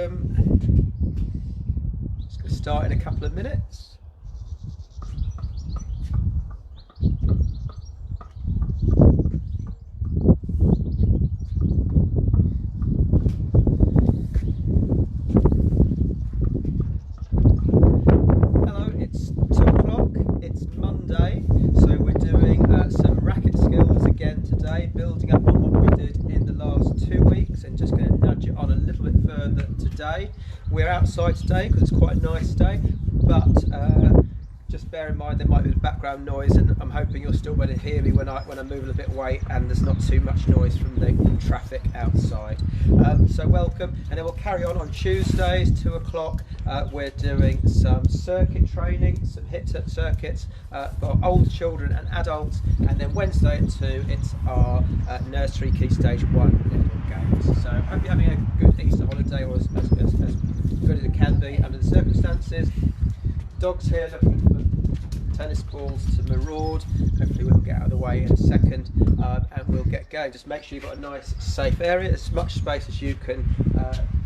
welcome. Just going to start in a couple of minutes. Hello, it's 2 o'clock, it's Monday, so we're doing some racket skills again today, building up on what we did in the last 2 weeks and just going to nudge it on a little bit further today. We're outside today because it's quite a nice day, but just bear in mind there might be background noise, and I'm hoping you'll still be able to hear me when I move a little bit away and there's not too much noise from the traffic outside. So welcome, and then we'll carry on Tuesdays, 2 o'clock. We're doing some circuit training, some hit circuits for older children and adults, and then Wednesday at 2 it's our nursery key stage 1 games. So I hope you're having a good Easter holiday, or as good as it can be under the circumstances. Dog's here looking for tennis balls to maraud. Hopefully we'll get out of the way in a second and we'll get going. Just make sure you've got a nice safe area, as much space as you can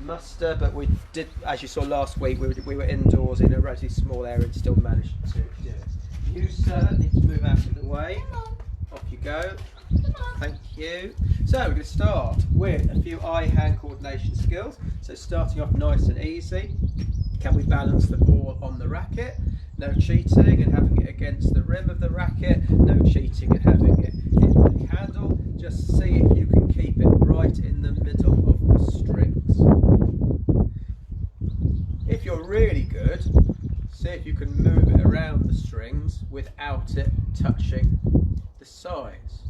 muster, but we did, as you saw last week, we were indoors in a relatively small area and still managed to do it. You, sir, need to move out of the way. Off you go. Thank you. So we're going to start with a few eye-hand coordination skills. So starting off nice and easy. Can we balance the ball on the racket? No cheating and having it against the rim of the racket. No cheating and having it in the handle. Just see if you can keep it right in the middle of the strings. If you're really good, see if you can move it around the strings without it touching the sides.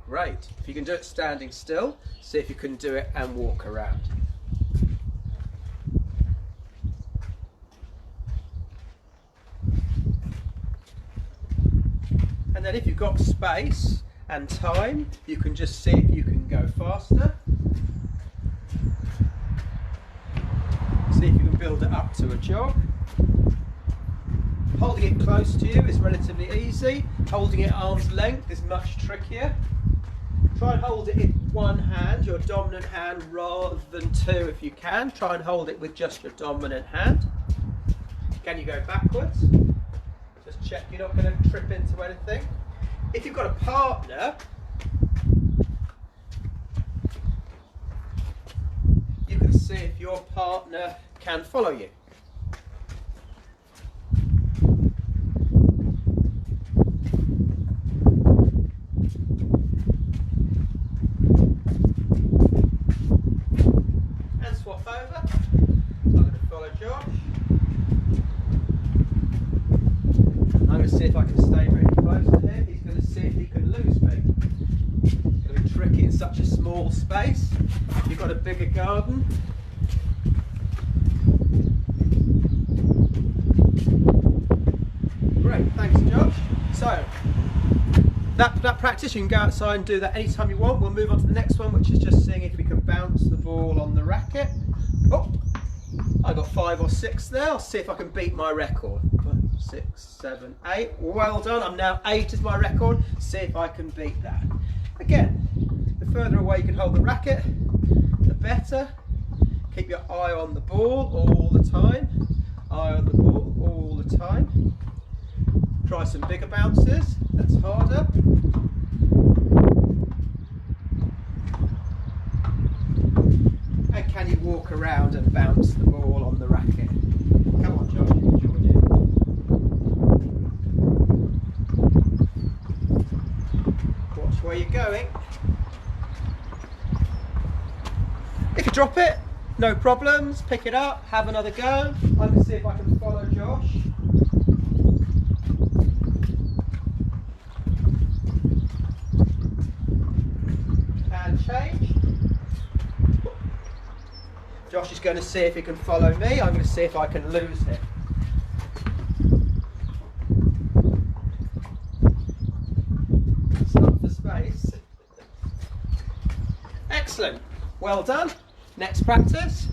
Great. If you can do it standing still, see if you can do it and walk around. And then if you've got space and time, you can just see if you can go faster. See if you can build it up to a jog. Holding it close to you is relatively easy. Holding it at arm's length is much trickier. Try and hold it in one hand, your dominant hand, rather than two if you can. Try and hold it with just your dominant hand. Can you go backwards? Just check you're not going to trip into anything. If you've got a partner, you can see if your partner can follow you. And swap over. I'm going to follow Josh. I'm going to see if I can stay really close to him. He's going to see if he can lose me. It's going to be tricky in such a small space. You've got a bigger garden. Great, thanks Josh. So, that practice, you can go outside and do that anytime you want. We'll move on to the next one, which is just seeing if we can bounce the ball on the racket. Oh, I got 5 or 6 there. I'll see if I can beat my record. 5, 6, 7, 8. Well done. I'm now 8 is my record. See if I can beat that. Again, the further away you can hold the racket, the better. Keep your eye on the ball all the time. Eye on the ball all the time. Try some bigger bounces. That's harder. And can you walk around and bounce the ball on the racket? Come on, Josh, you can join in. Watch where you're going. If you drop it, no problems. Pick it up, have another go. I'm going to see if I can follow Josh. And change. Josh is going to see if he can follow me. I'm going to see if I can lose him. Stop for space. Excellent. Well done. Next practice.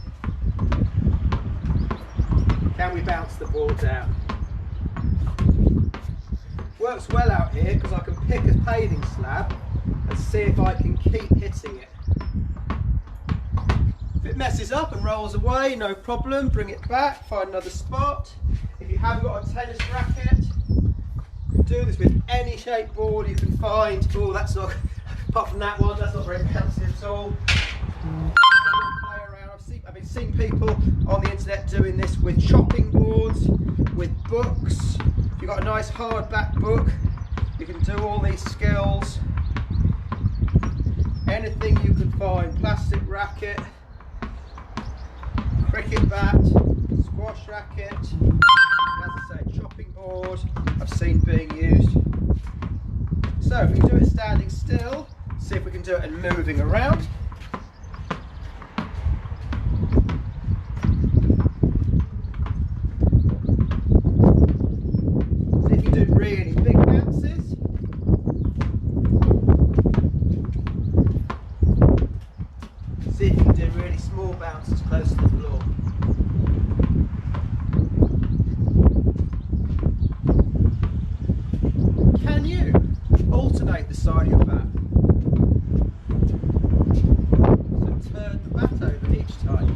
Can we bounce the ball down? Works well out here because I can pick a paving slab and see if I can keep hitting it. If it messes up and rolls away, no problem, bring it back, find another spot. If you haven't got a tennis racket, you can do this with any shaped ball you can find. Oh, that's not, apart from that one, that's not very bouncy at all. Play around. I've been seeing people on the internet doing this with chopping boards, with books. If you've got a nice hardback book, you can do all these skills. Anything you can find, plastic racket, cricket bat, squash racket, as I say, chopping board, I've seen being used. So if we do it standing still, see if we can do it and moving around. See if you do really big bounces. See if you can do really small bounces close to the floor. Can you alternate the side of your bat? So turn the bat over each time.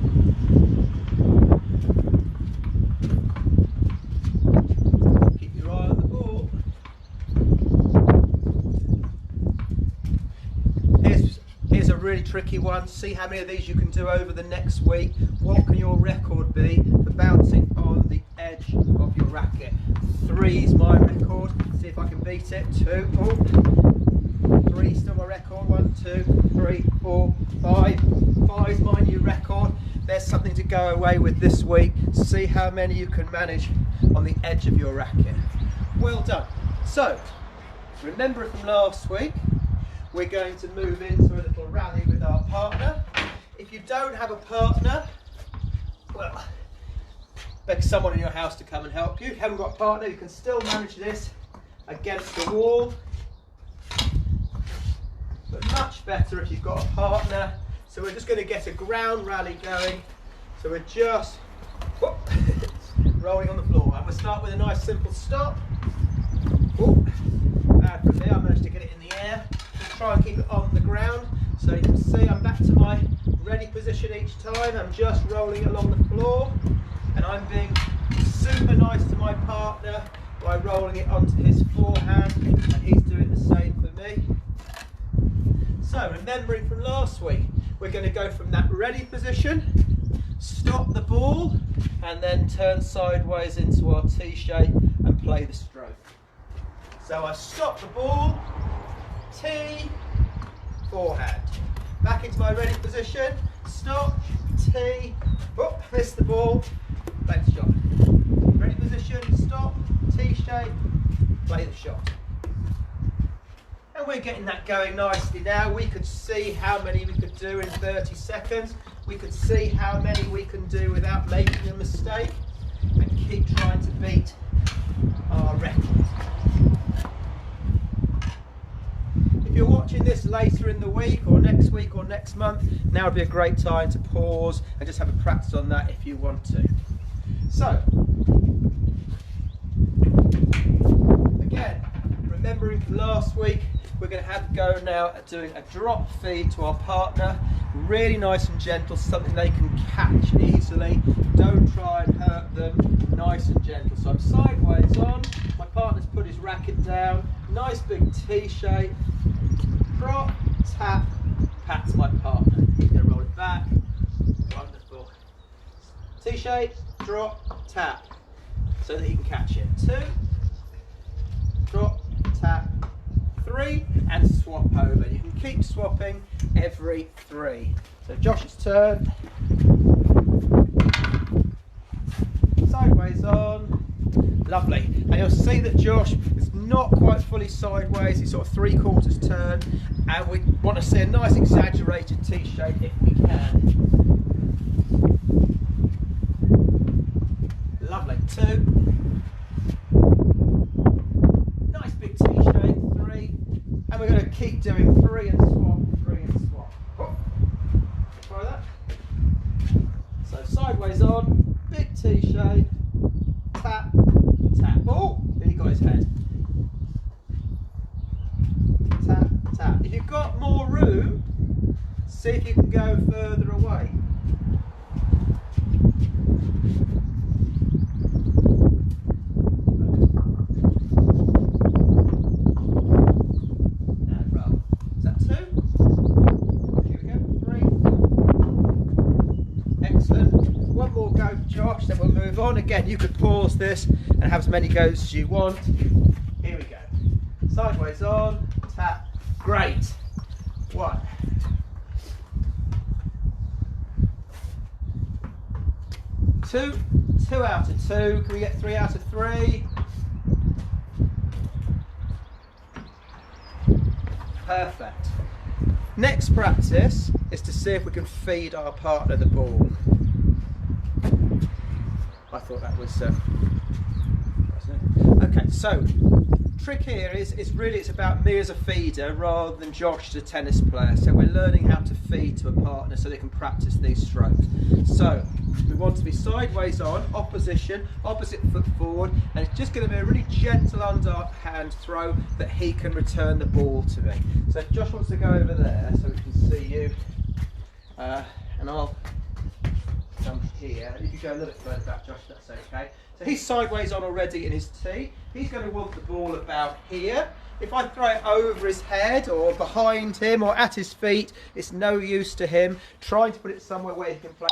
Keep your eye on the ball. Here's a really tricky one. See how many of these you can do over the next week. What can your record be for bouncing on the edge of your racket? 3 is my record. See if I can beat it. 2, oh. 3 still my record. 1, 2, 3, 4, 5. 5 is my new record. There's something to go away with this week. See how many you can manage on the edge of your racket. Well done. So, remember from last week, we're going to move into a little rally with our partner. If you don't have a partner, well, beg someone in your house to come and help you. If you haven't got a partner, you can still manage this against the wall. But much better if you've got a partner. So we're just going to get a ground rally going. So we're just whoop, rolling on the floor. And we'll start with a nice simple stop. Whoop. And from there I managed to get it in the air. Try and keep it on the ground. So you can see I'm back to my ready position each time. I'm just rolling along the floor and I'm being super nice to my partner by rolling it onto his forehand, and he's doing the same for me. So remembering from last week, we're going to go from that ready position, stop the ball and then turn sideways into our T shape and play the stroke. So I stop the ball, T, forehand. Back into my ready position, stop, T, oh, missed the ball, play the shot. Ready position, stop, T shape, play the shot. And we're getting that going nicely now. We could see how many we could do in 30 seconds. We could see how many we can do without making a mistake and keep trying to beat our record. If you're watching this later in the week or next month, now would be a great time to pause and just have a practice on that if you want to. So, again, remembering from last week, we're going to have a go now at doing a drop feed to our partner. Really nice and gentle, something they can catch easily. Don't try and hurt them, nice and gentle. So I'm sideways on, my partner's put his racket down, nice big T shape. Drop, tap, pat to my partner. Then roll it back. Wonderful. T shape, drop, tap, so that he can catch it. 2, drop, tap, 3, and swap over. You can keep swapping every 3. So Josh's turn. Sideways on. Lovely. And you'll see that Josh is not quite fully sideways, he's sort of 3/4 turn, and we want to see a nice exaggerated T shape if we can. Lovely. 2. Nice big T shape. 3. And we're going to keep doing 3 and swap, 3 and swap. Oh. Try that. So sideways on, big T shape, tap, tap. Oh, then he got his head. Tap, tap. If you've got more room, see if you can go further away. again, you could pause this and have as many goes as you want. Here we go. Sideways on, tap, great. 1. 2. 2 out of 2. Can we get 3 out of 3? Perfect. Next practice is to see if we can feed our partner the ball. I thought that was okay, so trick here is really it's about me as a feeder rather than Josh as a tennis player. So we're learning how to feed to a partner so they can practice these strokes. So we want to be sideways on, opposition, opposite foot forward, and it's just going to be a really gentle underhand throw that he can return the ball to me. So if Josh wants to go over there so we can see you, and I'll come here. You can go a little bit further back, Josh, that's okay. So he's sideways on already in his tee. He's going to want the ball about here. If I throw it over his head or behind him or at his feet, it's no use to him trying to put it somewhere where he can play.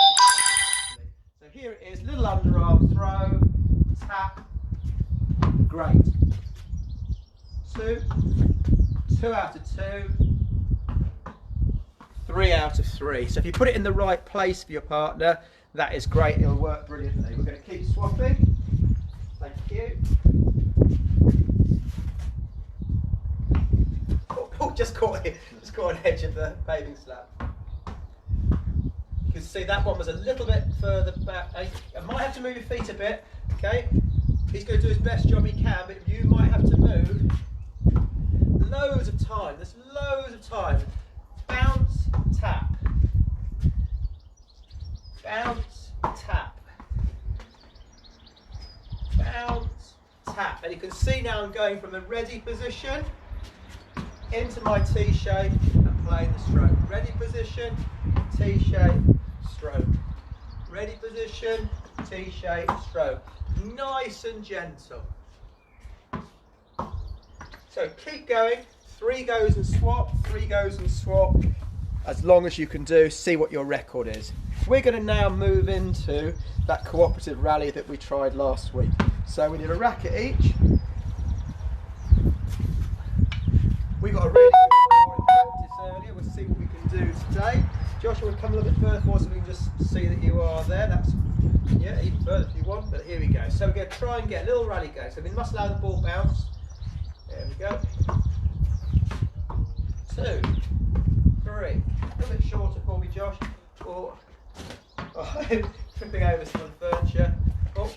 So here it is, little underarm throw, tap, great. 2, 2 out of 2, 3 out of 3. So if you put it in the right place for your partner, that is great, it'll work brilliantly. We're going to keep swapping. Thank you. Oh, just caught an edge of the paving slab. You can see that one was a little bit further back. I might have to move your feet a bit, okay? He's going to do his best job he can, but you might have to move. Loads of time, there's loads of time. Bounce, tap. Bounce, tap. Bounce, tap. And you can see now I'm going from the ready position into my T shape and playing the stroke. Ready position, T shape, stroke. Ready position, T shape, stroke. Nice and gentle. So keep going. 3 goes and swap, 3 goes and swap. As long as you can do, see what your record is. We're going to now move into that cooperative rally that we tried last week. So we did a racket each. We got a really good score in practice earlier. We'll see what we can do today. Josh, will come a little bit further for us so we can just see that you are there. That's, yeah, even further if you want, but here we go. So we're going to try and get a little rally going. So we must allow the ball bounce. There we go. 2, 3. A little bit shorter for me, Josh. 4. Oh, tripping over some of the furniture. Oh.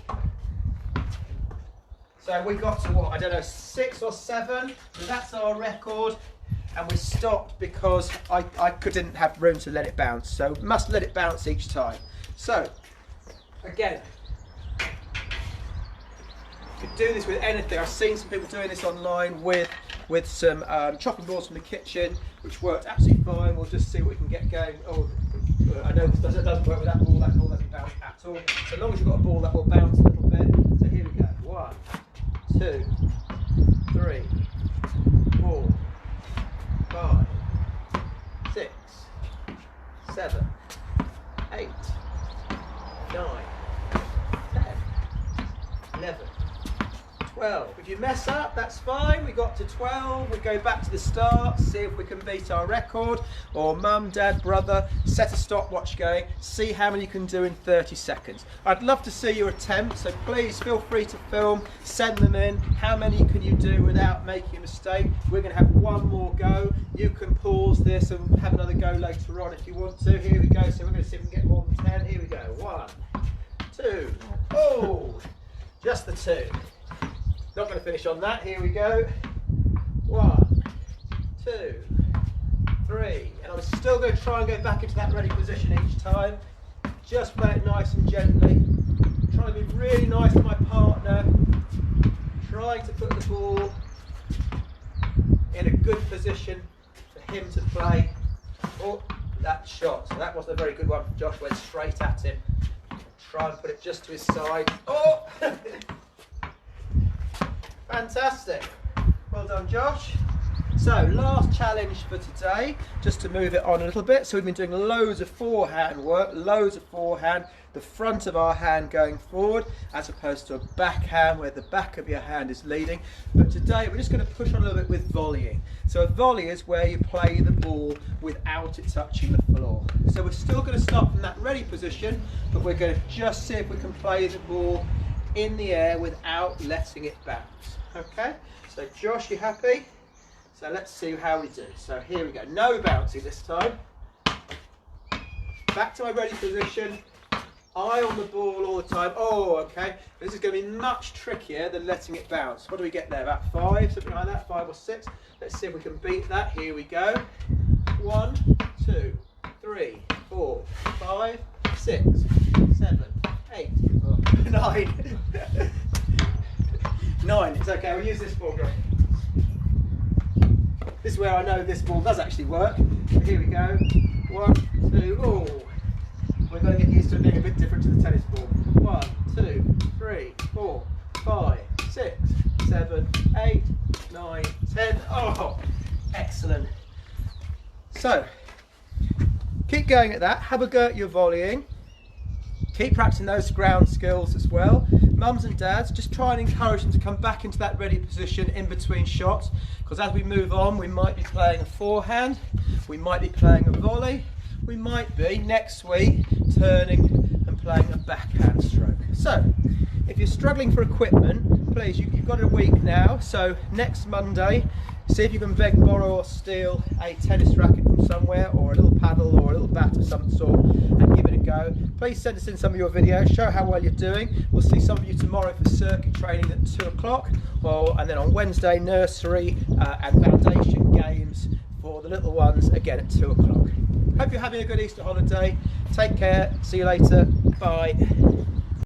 So we got to what, I don't know, 6 or 7. So that's our record. And we stopped because I didn't have room to let it bounce. So must let it bounce each time. So, again, you could do this with anything. I've seen some people doing this online with some chopping boards from the kitchen, which worked absolutely fine. We'll just see what we can get going. Oh, I know this doesn't work with that ball doesn't bounce at all. So long as you've got a ball that will bounce a little bit. So here we go. 1, 2, 3, 4, 5, 6, 7, 8, 9, 10, 11, 12. If you mess up, that's fine. We got to 12. We go back to the start, see if we can beat our record. Or mum, dad, brother, set a stopwatch going, see how many you can do in 30 seconds. I'd love to see your attempt, so please feel free to film, send them in. How many can you do without making a mistake? We're going to have one more go. You can pause this and have another go later on if you want to. Here we go. So we're going to see if we can get more than 10. Here we go. 1, 2. Oh, just the 2. Not going to finish on that. Here we go. 1, 2, 3. And I'm still going to try and go back into that ready position each time. Just play it nice and gently. Trying to be really nice to my partner. Trying to put the ball in a good position for him to play. Oh, that shot. So that wasn't a very good one. Josh went straight at him. Try and put it just to his side. Oh! Fantastic. Well done, Josh. So last challenge for today, just to move it on a little bit. So we've been doing loads of forehand work, loads of forehand, the front of our hand going forward as opposed to a backhand where the back of your hand is leading. But today we're just going to push on a little bit with volleying. So a volley is where you play the ball without it touching the floor. So we're still going to start from that ready position, but we're going to just see if we can play the ball in the air without letting it bounce. Okay, so Josh, you happy? So let's see how we do. So here we go, no bouncing this time. Back to my ready position, eye on the ball all the time. Oh, okay, this is going to be much trickier than letting it bounce. What do we get there, about 5, something like that, 5 or 6. Let's see if we can beat that. Here we go. 1, 2, 3, 4, 5, 6, 7, 8, 9. 9, it's okay, we'll use this ball, guys. This is where I know this ball does actually work. So here we go. 1, 2, oh. We've got to get used to it being a bit different to the tennis ball. 1, 2, 3, 4, 5, 6, 7, 8, 9, 10. Oh, excellent. So, keep going at that. Have a go at your volleying. Keep practicing those ground skills as well. Mums and dads, just try and encourage them to come back into that ready position in between shots, because as we move on, we might be playing a forehand, we might be playing a volley, we might be next week turning and playing a backhand stroke. So, if you're struggling for equipment, please, you've got a week now, so next Monday, see if you can beg, borrow or steal a tennis racket from somewhere, or a little paddle or a little bat of some sort, and give it a go. Please send us in some of your videos, show how well you're doing. We'll see some of you tomorrow for circuit training at 2 o'clock, and then on Wednesday, nursery and foundation games for the little ones, again at 2 o'clock. Hope you're having a good Easter holiday. Take care, see you later, bye.